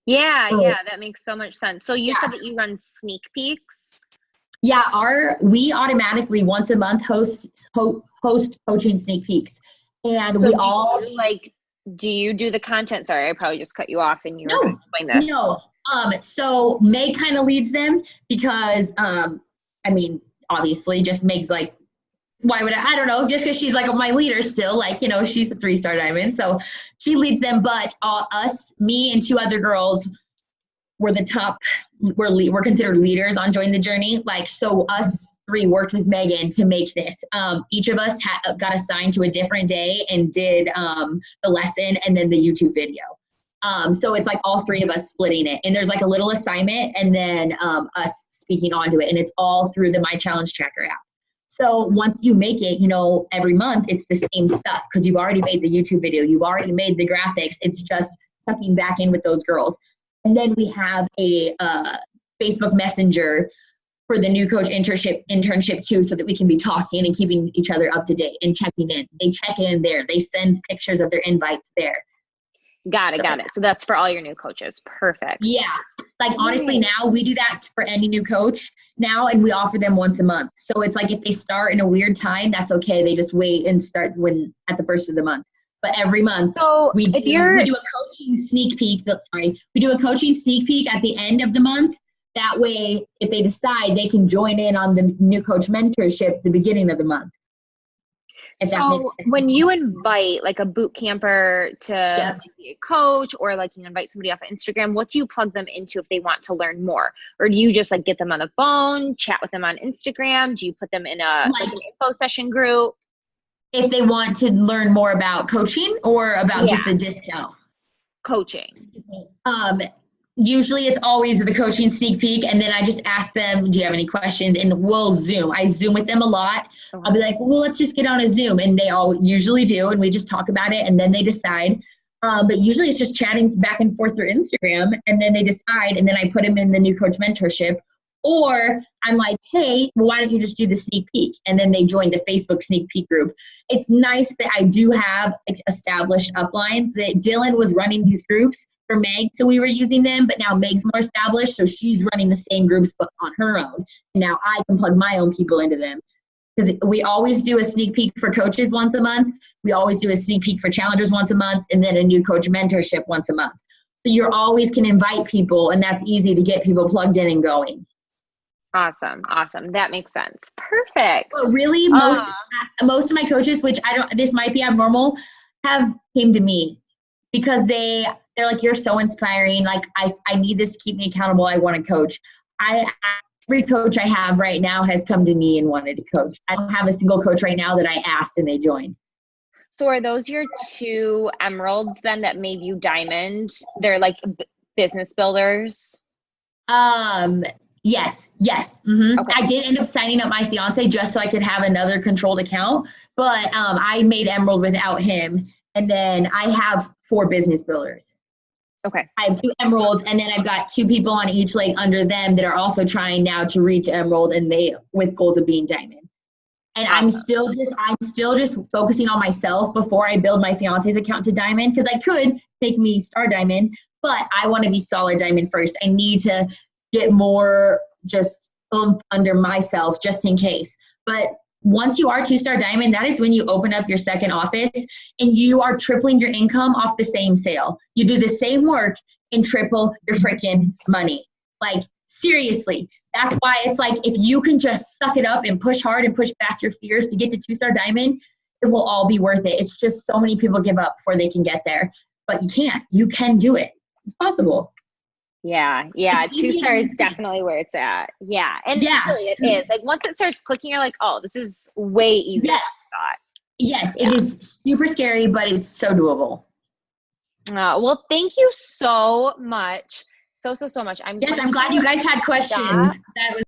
Yeah, that makes so much sense. So you said that you run sneak peeks? Yeah, we automatically once a month host coaching sneak peeks. And so do you do the content? Sorry, I probably just cut you off and you were going to explain this. No. So Meg kind of leads them because, obviously just Meg's like, why would I don't know, just because she's like my leader still, like, she's a 3-star diamond. So she leads them, but me and 2 other girls were the top, we're considered leaders on Join the Journey. Like, so us 3 worked with Megan to make this. Each of us got assigned to a different day and did the lesson and then the YouTube video. So it's like all 3 of us splitting it. And there's like a little assignment and then us speaking onto it. And it's all through the My Challenge Tracker app. So once you make it, every month it's the same stuff because you've already made the YouTube video, you've already made the graphics. It's just tucking back in with those girls. And then we have a Facebook Messenger for the new coach internship too, so that we can be talking and keeping each other up to date and checking in. They check in there. They send pictures of their invites there. Got it. So that's for all your new coaches. Perfect. Yeah. Like honestly, now we do that for any new coach now, and we offer them once a month. So it's like if they start in a weird time, that's okay. They just wait and start at the first of the month. But every month, so we do a coaching sneak peek. We do a coaching sneak peek at the end of the month. That way, if they decide, they can join in on the new coach mentorship at the beginning of the month. So when you invite like a boot camper to be a coach, or like you invite somebody off of Instagram, what do you plug them into if they want to learn more? Or do you just like get them on the phone, chat with them on Instagram? Do you put them in an info session group? If they want to learn more about coaching or about just the discount? Coaching. Usually it's always the coaching sneak peek, and then I just ask them, do you have any questions? And we'll Zoom. I Zoom with them a lot. I'll be like, well, let's just get on a Zoom. And they all usually do, and we just talk about it, and then they decide. But usually it's just chatting back and forth through Instagram, and then they decide, and then I put them in the new coach mentorship. Or I'm like, hey, well, why don't you just do the sneak peek? And then they join the Facebook sneak peek group. It's nice that I do have established uplines, that Dylan was running these groups for Meg, so we were using them, but now Meg's more established, so she's running the same groups but on her own. And now I can plug my own people into them. Because we always do a sneak peek for coaches once a month. We always do a sneak peek for challengers once a month, and then a new coach mentorship once a month. So you always can invite people, and that's easy to get people plugged in and going. Awesome. That makes sense. Perfect. But really, most of my coaches, which this might be abnormal, have came to me because they're like, you're so inspiring. Like, I need this to keep me accountable. I want to coach. Every coach I have right now has come to me and wanted to coach. I don't have a single coach right now that I asked and they joined. So are those your 2 emeralds then that made you diamond? They're like business builders? Yes. Mm-hmm. Okay. I did end up signing up my fiance just so I could have another controlled account, but I made emerald without him. And then I have 4 business builders. Okay. I have 2 emeralds, and then I've got 2 people on each leg under them that are also trying now to reach emerald, and they with goals of being diamond. And awesome. I'm still just focusing on myself before I build my fiance's account to diamond, because I could make me star diamond, but I want to be solid diamond first. I need to get more just under myself just in case. But once you are 2-star diamond, that is when you open up your second office and you are tripling your income off the same sale. You do the same work and triple your freaking money. Like, seriously, that's why it's like, if you can just suck it up and push hard and push past your fears to get to 2-star diamond, it will all be worth it. It's just so many people give up before they can get there, but you can't. You can do it. It's possible. Yeah. 2-star is definitely where it's at. Yeah. And really it is. Like, once it starts clicking, you're like, oh, this is way easier than I thought. Yes, it is super scary, but it's so doable. Well, thank you so much. So much. I'm glad you guys had questions. That was